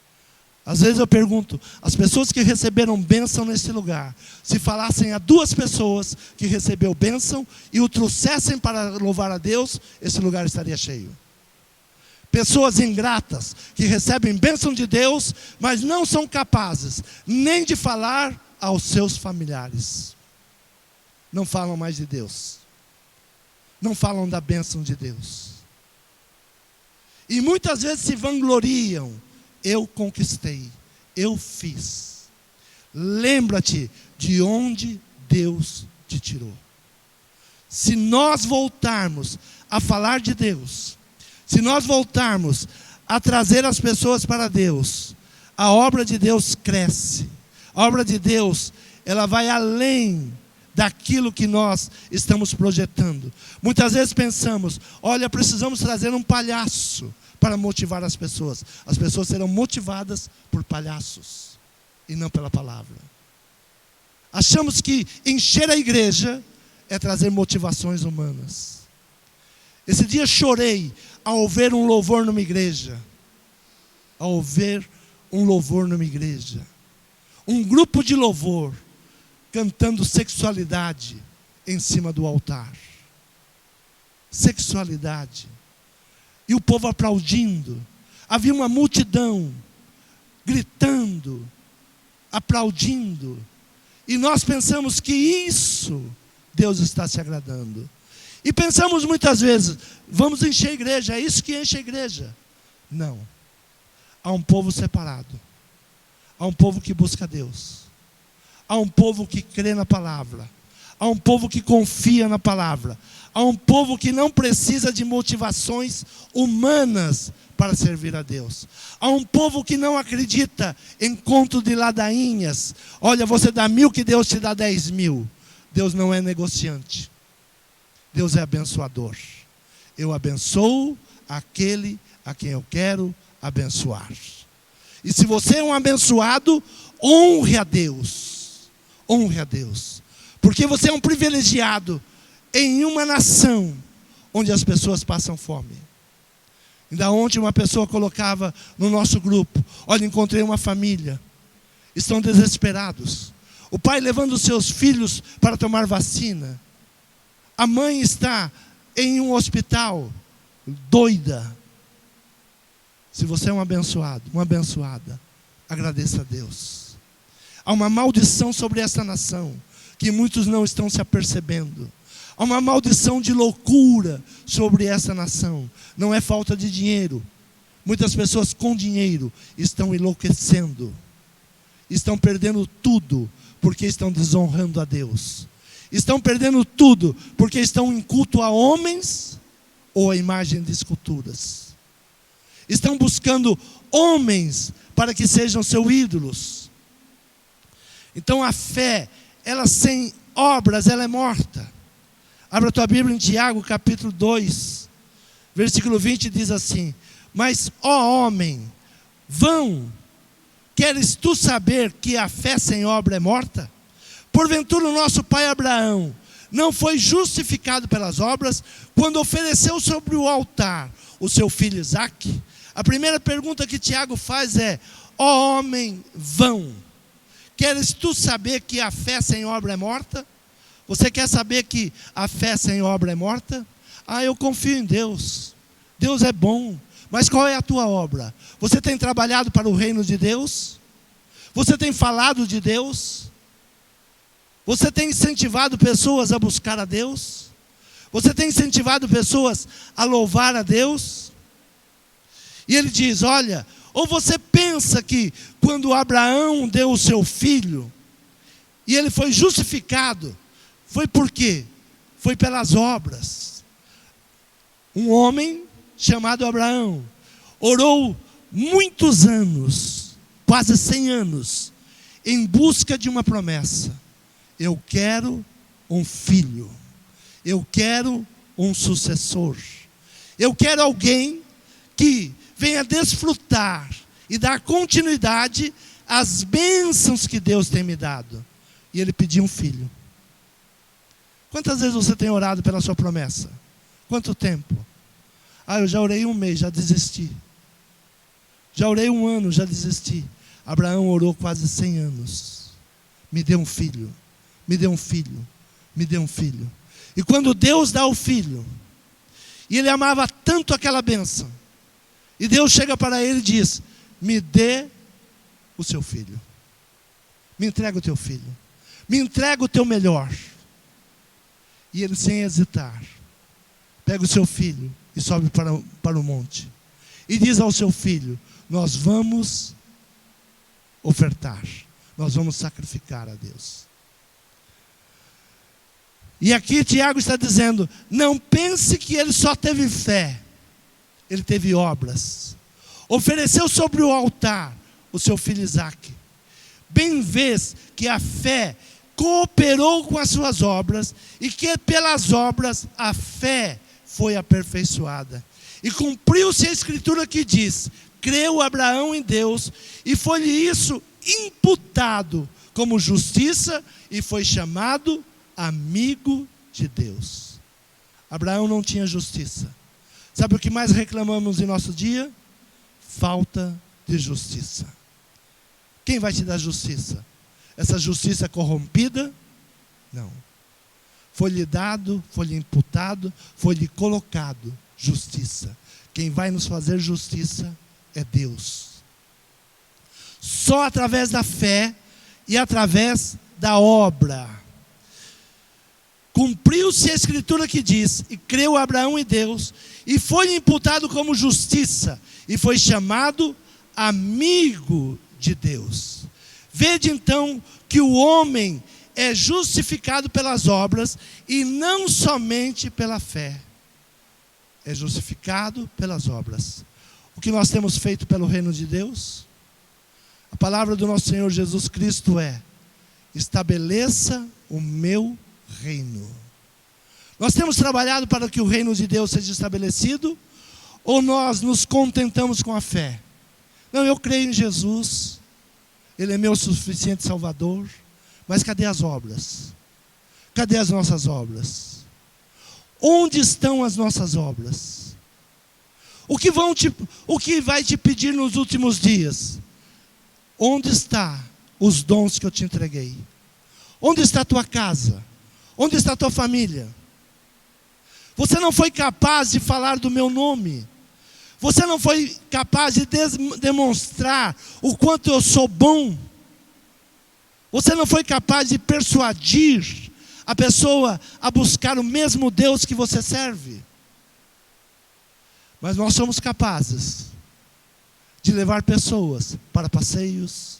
Às vezes eu pergunto, as pessoas que receberam bênção nesse lugar, se falassem a 2 pessoas que recebeu bênção e o trouxessem para louvar a Deus, esse lugar estaria cheio. Pessoas ingratas, que recebem bênção de Deus, mas não são capazes nem de falar aos seus familiares. Não falam mais de Deus. Não falam da bênção de Deus. E muitas vezes se vangloriam. Eu conquistei, eu fiz. Lembra-te de onde Deus te tirou. Se nós voltarmos a falar de Deus, se nós voltarmos a trazer as pessoas para Deus, a obra de Deus cresce. A obra de Deus, ela vai além daquilo que nós estamos projetando. Muitas vezes pensamos, olha, precisamos trazer um palhaço para motivar as pessoas. As pessoas serão motivadas por palhaços e não pela palavra. Achamos que encher a igreja é trazer motivações humanas. Esse dia chorei ao ver um louvor numa igreja. Ao ver um louvor numa igreja. Um grupo de louvor cantando sexualidade em cima do altar. Sexualidade. E o povo aplaudindo. Havia uma multidão gritando, aplaudindo. E nós pensamos que isso Deus está se agradando. E pensamos muitas vezes, vamos encher a igreja, é isso que enche a igreja. Não. Há um povo separado. Há um povo que busca Deus. Há um povo que crê na palavra. Há um povo que confia na palavra. Há um povo que não precisa de motivações humanas para servir a Deus. Há um povo que não acredita em conto de ladainhas. Olha, você dá 1.000 que Deus te dá 10.000. Deus não é negociante. Deus é abençoador. Eu abençoo aquele a quem eu quero abençoar. E se você é um abençoado, honre a Deus. Honre a Deus. Porque você é um privilegiado em uma nação onde as pessoas passam fome. Ainda ontem uma pessoa colocava no nosso grupo, olha, encontrei uma família, estão desesperados. O pai levando os seus filhos para tomar vacina. A mãe está em um hospital, doida. Se você é um abençoado, uma abençoada, agradeça a Deus. Há uma maldição sobre essa nação, que muitos não estão se apercebendo. Há uma maldição de loucura sobre essa nação. Não é falta de dinheiro. Muitas pessoas com dinheiro estão enlouquecendo. Estão perdendo tudo porque estão desonrando a Deus. Estão perdendo tudo porque estão em culto a homens ou a imagem de esculturas. Estão buscando homens para que sejam seus ídolos. Então a fé, ela sem obras, ela é morta. Abra a tua Bíblia em Tiago, capítulo 2, versículo 20, diz assim: mas, ó homem, vão, queres tu saber que a fé sem obra é morta? Porventura o nosso pai Abraão não foi justificado pelas obras, quando ofereceu sobre o altar o seu filho Isaque? A primeira pergunta que Tiago faz é: ó homem, vão, queres tu saber que a fé sem obra é morta? Você quer saber que a fé sem obra é morta? Ah, eu confio em Deus. Deus é bom. Mas qual é a tua obra? Você tem trabalhado para o reino de Deus? Você tem falado de Deus? Você tem incentivado pessoas a buscar a Deus? Você tem incentivado pessoas a louvar a Deus? E ele diz, olha, ou você pensa que quando Abraão deu o seu filho, e ele foi justificado, foi por quê? Foi pelas obras. Um homem chamado Abraão, orou muitos anos, quase 100 anos, em busca de uma promessa. Eu quero um filho. Eu quero um sucessor. Eu quero alguém que venha desfrutar e dar continuidade às bênçãos que Deus tem me dado. E ele pediu um filho. Quantas vezes você tem orado pela sua promessa? Quanto tempo? Eu já orei 1 mês, já desisti. Já orei 1 ano, já desisti. Abraão orou quase 100 anos. Me dê um filho, me dê um filho, me dê um filho. E quando Deus dá o filho, e ele amava tanto aquela bênção, e Deus chega para ele e diz: me dê o seu filho. Me entrega o teu filho. Me entrega o teu melhor. E ele, sem hesitar, pega o seu filho e sobe para o monte. E diz ao seu filho: nós vamos ofertar. Nós vamos sacrificar a Deus. E aqui Tiago está dizendo: não pense que ele só teve fé. Ele teve obras. Ofereceu sobre o altar o seu filho Isaque. Bem vês que a fé cooperou com as suas obras, e que pelas obras a fé foi aperfeiçoada. E cumpriu-se a escritura que diz: creu Abraão em Deus, e foi-lhe isso imputado como justiça, e foi chamado amigo de Deus. Abraão não tinha justiça. Sabe o que mais reclamamos em nosso dia? Falta de justiça. Quem vai te dar justiça? Essa justiça corrompida? Não. Foi-lhe dado, foi-lhe imputado, foi-lhe colocado justiça. Quem vai nos fazer justiça é Deus. Só através da fé e através da obra. Cumpriu-se a escritura que diz: e creu Abraão em Deus, e foi imputado como justiça, e foi chamado amigo de Deus. Vede então que o homem é justificado pelas obras, e não somente pela fé. É justificado pelas obras. O que nós temos feito pelo reino de Deus? A palavra do nosso Senhor Jesus Cristo é: estabeleça o meu reino. Nós temos trabalhado para que o reino de Deus seja estabelecido, ou nós nos contentamos com a fé? Não, eu creio em Jesus, Ele é meu suficiente Salvador, mas cadê as obras? Cadê as nossas obras? Onde estão as nossas obras? O que vai te pedir nos últimos dias? Onde estão os dons que eu te entreguei? Onde está a tua casa? Onde está a tua família? Você não foi capaz de falar do meu nome. Você não foi capaz de demonstrar o quanto eu sou bom. Você não foi capaz de persuadir a pessoa a buscar o mesmo Deus que você serve. Mas nós somos capazes de levar pessoas para passeios.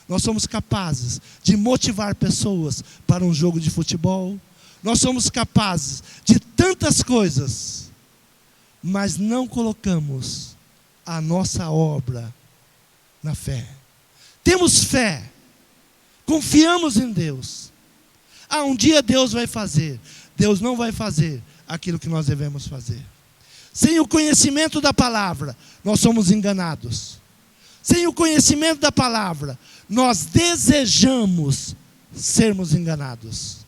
Nós somos capazes de motivar pessoas para um jogo de futebol. Nós somos capazes de tantas coisas, mas não colocamos a nossa obra na fé. Temos fé, confiamos em Deus. Um dia Deus vai fazer. Deus não vai fazer aquilo que nós devemos fazer. Sem o conhecimento da palavra, nós somos enganados. Sem o conhecimento da palavra, nós desejamos sermos enganados.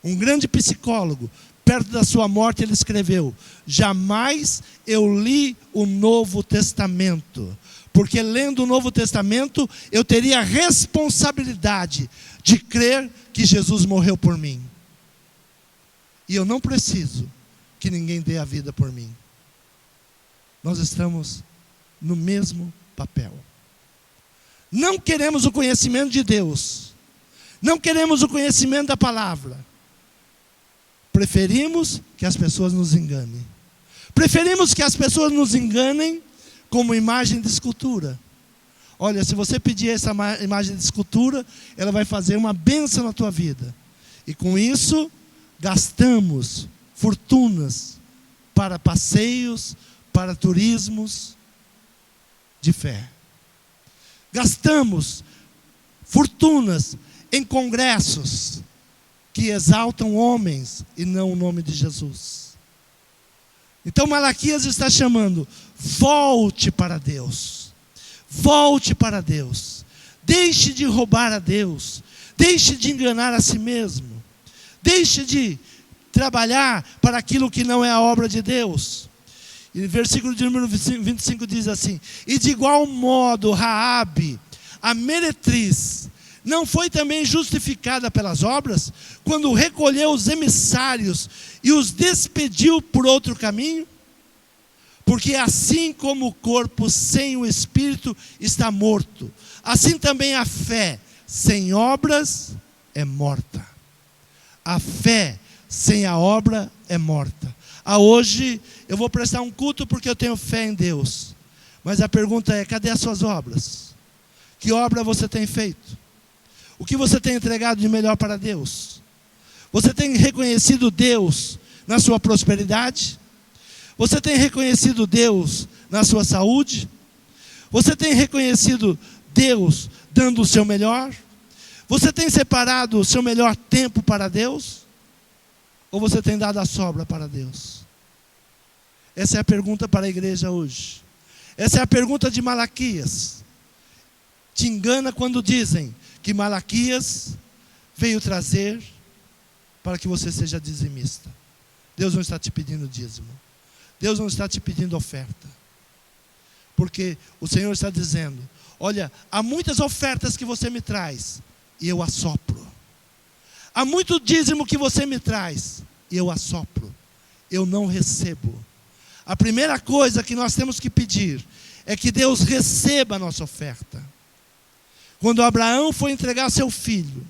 Um grande psicólogo, perto da sua morte, ele escreveu: jamais eu li o Novo Testamento, porque lendo o Novo Testamento, eu teria a responsabilidade de crer que Jesus morreu por mim. E eu não preciso que ninguém dê a vida por mim. Nós estamos no mesmo papel. Não queremos o conhecimento de Deus. Não queremos o conhecimento da palavra. Preferimos que as pessoas nos enganem. Preferimos que as pessoas nos enganem como imagem de escultura. Olha, se você pedir essa imagem de escultura, ela vai fazer uma bênção na tua vida. E com isso, gastamos fortunas para passeios, para turismos, de fé. Gastamos fortunas em congressos que exaltam homens e não o nome de Jesus. Então Malaquias está chamando: volte para Deus. Volte para Deus. Deixe de roubar a Deus. Deixe de enganar a si mesmo. Deixe de trabalhar para aquilo que não é a obra de Deus. E versículo de número 25 diz assim: e de igual modo Raabe, a meretriz, não foi também justificada pelas obras, quando recolheu os emissários e os despediu por outro caminho? Porque assim como o corpo sem o espírito está morto, assim também a fé sem obras é morta. A fé sem a obra é morta. Hoje eu vou prestar um culto porque eu tenho fé em Deus. Mas a pergunta é: cadê as suas obras? Que obra você tem feito? O que você tem entregado de melhor para Deus? Você tem reconhecido Deus na sua prosperidade? Você tem reconhecido Deus na sua saúde? Você tem reconhecido Deus dando o seu melhor? Você tem separado o seu melhor tempo para Deus? Ou você tem dado a sobra para Deus? Essa é a pergunta para a igreja hoje. Essa é a pergunta de Malaquias. Te engana quando dizem que Malaquias veio trazer para que você seja dizimista. Deus não está te pedindo dízimo. Deus não está te pedindo oferta. Porque o Senhor está dizendo: olha, há muitas ofertas que você me traz e eu assopro. Há muito dízimo que você me traz e eu assopro. Eu não recebo. A primeira coisa que nós temos que pedir é que Deus receba a nossa oferta. Quando Abraão foi entregar seu filho,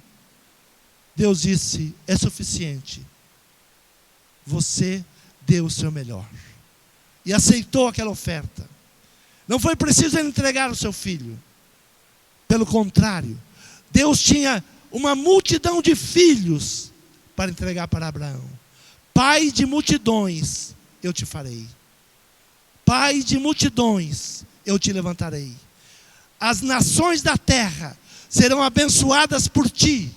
Deus disse: é suficiente. Você deu o seu melhor. E aceitou aquela oferta. Não foi preciso ele entregar o seu filho. Pelo contrário, Deus tinha uma multidão de filhos para entregar para Abraão. Pai de multidões eu te farei. Pai de multidões eu te levantarei. As nações da terra serão abençoadas por ti.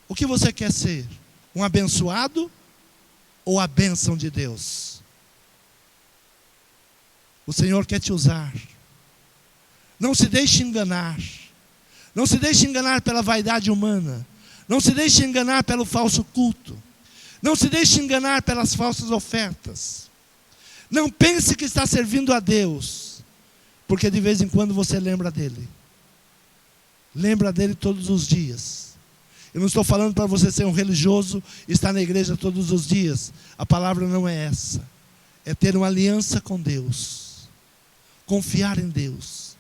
O que você quer ser? Um abençoado ou a bênção de Deus? O Senhor quer te usar. Não se deixe enganar. Não se deixe enganar pela vaidade humana. Não se deixe enganar pelo falso culto. Não se deixe enganar pelas falsas ofertas. Não pense que está servindo a Deus, porque de vez em quando você lembra dele. Lembra dele todos os dias. Eu não estou falando para você ser um religioso e estar na igreja todos os dias. A palavra não é essa. É ter uma aliança com Deus. Confiar em Deus.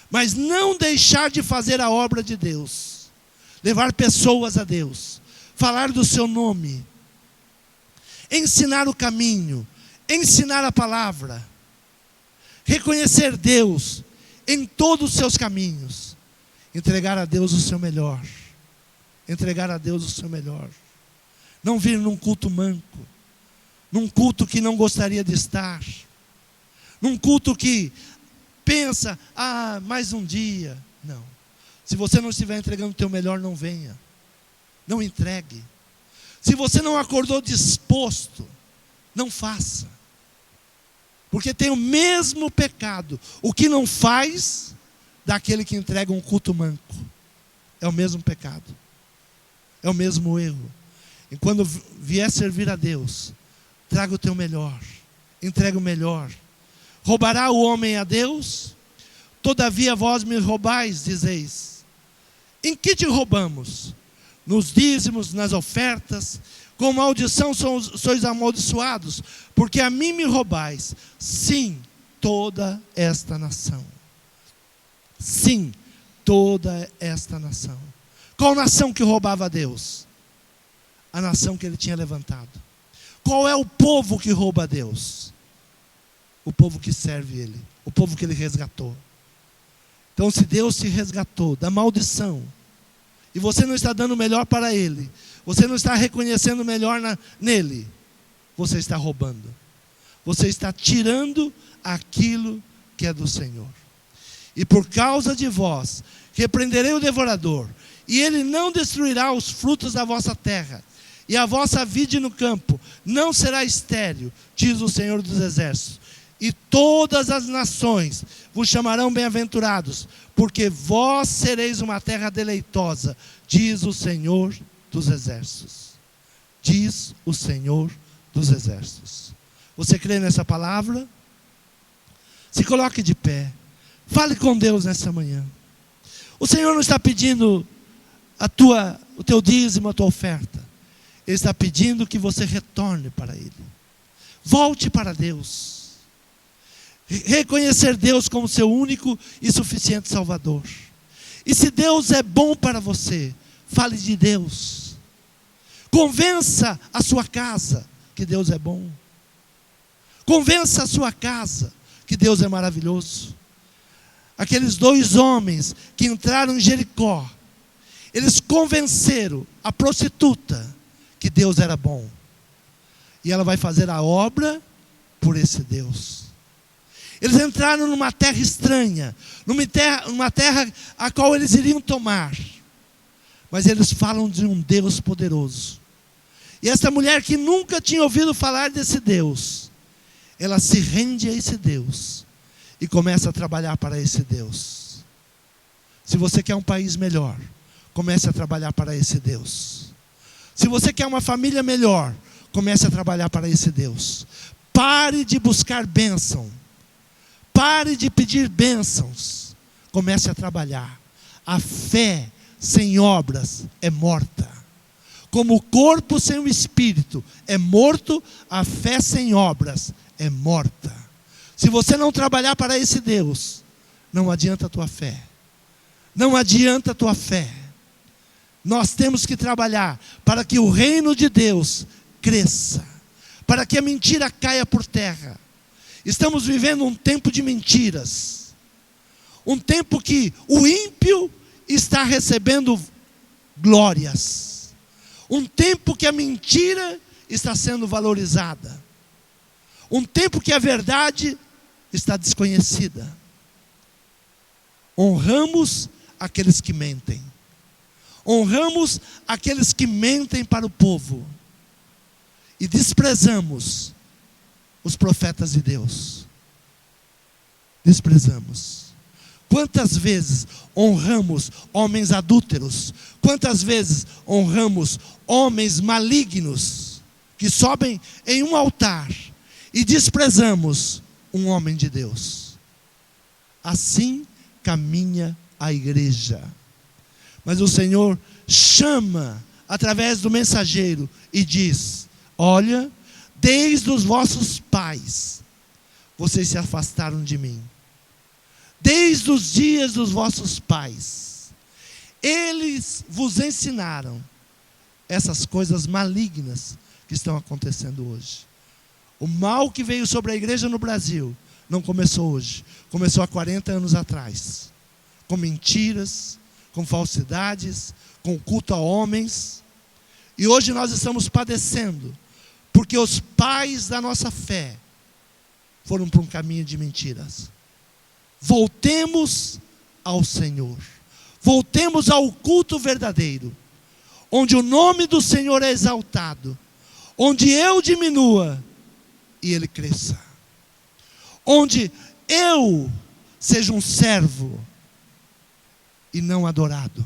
Mas não deixar de fazer a obra de Deus. Levar pessoas a Deus. Falar do seu nome. Ensinar o caminho. Ensinar a palavra. Reconhecer Deus em todos os seus caminhos. Entregar a Deus o seu melhor. Entregar a Deus o seu melhor. Não vir num culto manco. Num culto que não gostaria de estar. Num culto que pensa: mais um dia. Não. Se você não estiver entregando o teu melhor, não venha. Não entregue. Se você não acordou disposto, não faça. Porque tem o mesmo pecado. O que não faz daquele que entrega um culto manco. É o mesmo pecado. É o mesmo erro. E quando vier servir a Deus, traga o teu melhor. Entrega o melhor. Roubará o homem a Deus? Todavia vós me roubais, dizeis. Em que te roubamos? Nos dízimos, nas ofertas. Com maldição sois amaldiçoados, porque a mim me roubais. Sim, toda esta nação. Sim, toda esta nação. Qual nação que roubava a Deus? A nação que ele tinha levantado. Qual é o povo que rouba a Deus? O povo que serve ele. O povo que ele resgatou. Então, se Deus te resgatou da maldição, e você não está dando o melhor para ele, você não está reconhecendo o melhor nele, você está roubando. Você está tirando aquilo que é do Senhor. E por causa de vós, repreenderei o devorador, e ele não destruirá os frutos da vossa terra, e a vossa vide no campo não será estéril, diz o Senhor dos Exércitos. E todas as nações vos chamarão bem-aventurados, porque vós sereis uma terra deleitosa, diz o Senhor dos Exércitos. Diz o Senhor dos Exércitos. Você crê nessa palavra? Se coloque de pé. Fale com Deus nessa manhã. O Senhor não está pedindo o teu dízimo, a tua oferta. Ele está pedindo que você retorne para Ele. Volte para Deus. Reconhecer Deus como seu único e suficiente Salvador. E se Deus é bom para você, fale de Deus. Convença a sua casa que Deus é bom. Convença a sua casa que Deus é maravilhoso. Aqueles 2 homens que entraram em Jericó, eles convenceram a prostituta que Deus era bom. E ela vai fazer a obra por esse Deus. Eles entraram numa terra estranha, numa terra a qual eles iriam tomar. Mas eles falam de um Deus poderoso. E essa mulher que nunca tinha ouvido falar desse Deus, ela se rende a esse Deus e começa a trabalhar para esse Deus. Se você quer um país melhor, comece a trabalhar para esse Deus. Se você quer uma família melhor, comece a trabalhar para esse Deus. Pare de buscar bênção. Pare de pedir bênçãos. Comece a trabalhar. A fé sem obras é morta. Como o corpo sem o espírito é morto, a fé sem obras é morta. Se você não trabalhar para esse Deus, não adianta a tua fé. Não adianta a tua fé. Nós temos que trabalhar para que o reino de Deus cresça, para que a mentira caia por terra. Estamos vivendo um tempo de mentiras, um tempo que o ímpio está recebendo glórias, um tempo que a mentira está sendo valorizada, um tempo que a verdade está desconhecida. Honramos aqueles que mentem, honramos aqueles que mentem para o povo, e desprezamos os profetas de Deus. Desprezamos. Quantas vezes honramos homens adúlteros? Quantas vezes honramos homens malignos que sobem em um altar e desprezamos um homem de Deus? Assim caminha a igreja. Mas o Senhor chama através do mensageiro e diz: olha, desde os vossos pais, vocês se afastaram de mim. Desde os dias dos vossos pais, eles vos ensinaram essas coisas malignas que estão acontecendo hoje. O mal que veio sobre a igreja no Brasil não começou hoje, começou há 40 anos atrás, com mentiras, com falsidades, com culto a homens. E hoje nós estamos padecendo, porque os pais da nossa fé foram para um caminho de mentiras. Voltemos ao Senhor. Voltemos ao culto verdadeiro, onde o nome do Senhor é exaltado, onde eu diminua e Ele cresça, onde eu seja um servo e não adorado.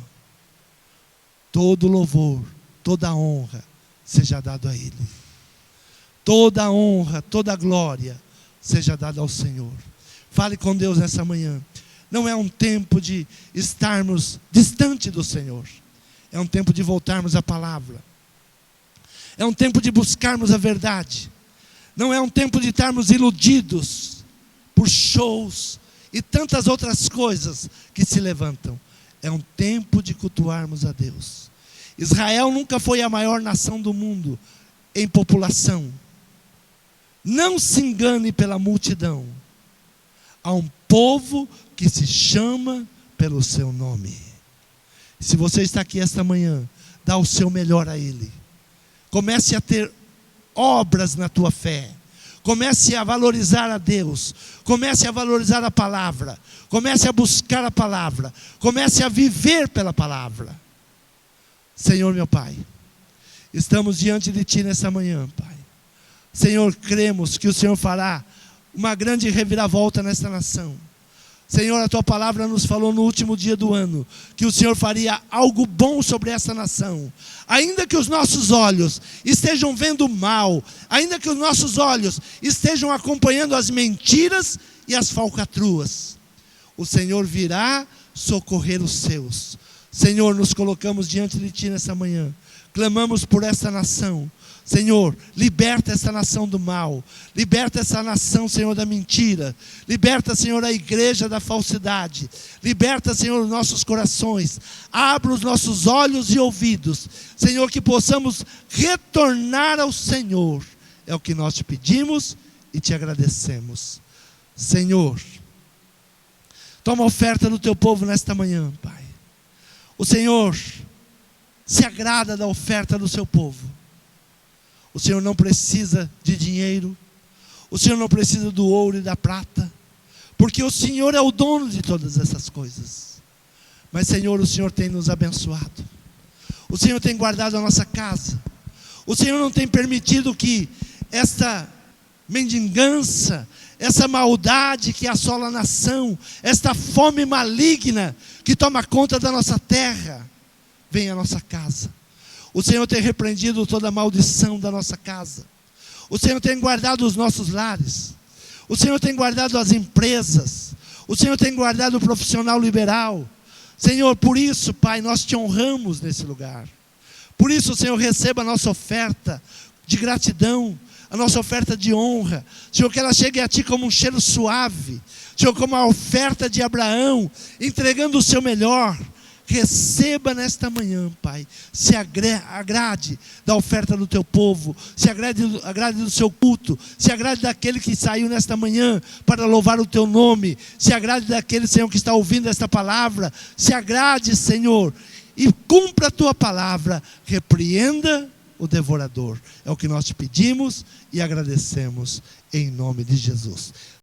Todo louvor, toda honra seja dado a Ele. Toda honra, toda glória seja dada ao Senhor. Fale com Deus nessa manhã. Não é um tempo de estarmos distante do Senhor. É um tempo de voltarmos à palavra. É um tempo de buscarmos a verdade. Não é um tempo de estarmos iludidos por shows e tantas outras coisas que se levantam. É um tempo de cultuarmos a Deus. Israel nunca foi a maior nação do mundo em população. Não se engane pela multidão. Há um povo que se chama pelo seu nome. Se você está aqui esta manhã, dá o seu melhor a Ele. Comece a ter obras na tua fé. Comece a valorizar a Deus, comece a valorizar a palavra, comece a buscar a palavra, comece a viver pela palavra. Senhor meu Pai, estamos diante de Ti nessa manhã, Pai. Senhor, cremos que o Senhor fará uma grande reviravolta nesta nação. Senhor, a Tua palavra nos falou no último dia do ano, que o Senhor faria algo bom sobre essa nação. Ainda que os nossos olhos estejam vendo mal, ainda que os nossos olhos estejam acompanhando as mentiras e as falcatruas, o Senhor virá socorrer os seus. Senhor, nos colocamos diante de Ti nessa manhã, clamamos por essa nação. Senhor, liberta essa nação do mal, liberta essa nação, Senhor, da mentira, liberta, Senhor, a igreja da falsidade, liberta, Senhor, os nossos corações, abra os nossos olhos e ouvidos, Senhor, que possamos retornar ao Senhor, é o que nós te pedimos e te agradecemos. Senhor, toma a oferta do teu povo nesta manhã, Pai. O Senhor se agrada da oferta do seu povo. O Senhor não precisa de dinheiro, o Senhor não precisa do ouro e da prata, porque o Senhor é o dono de todas essas coisas. Mas, Senhor, o Senhor tem nos abençoado, o Senhor tem guardado a nossa casa, o Senhor não tem permitido que esta mendigança, essa maldade que assola a nação, esta fome maligna que toma conta da nossa terra, venha à nossa casa. O Senhor tem repreendido toda a maldição da nossa casa. O Senhor tem guardado os nossos lares. O Senhor tem guardado as empresas. O Senhor tem guardado o profissional liberal. Senhor, por isso, Pai, nós te honramos nesse lugar. Por isso, Senhor, receba a nossa oferta de gratidão, a nossa oferta de honra. Senhor, que ela chegue a Ti como um cheiro suave. Senhor, como a oferta de Abraão, entregando o seu melhor. Receba nesta manhã, Pai, se agrade da oferta do teu povo, se agrade do seu culto, se agrade daquele que saiu nesta manhã para louvar o teu nome, se agrade daquele, Senhor, que está ouvindo esta palavra, se agrade, Senhor, e cumpra a tua palavra, repreenda o devorador. É o que nós te pedimos e agradecemos em nome de Jesus.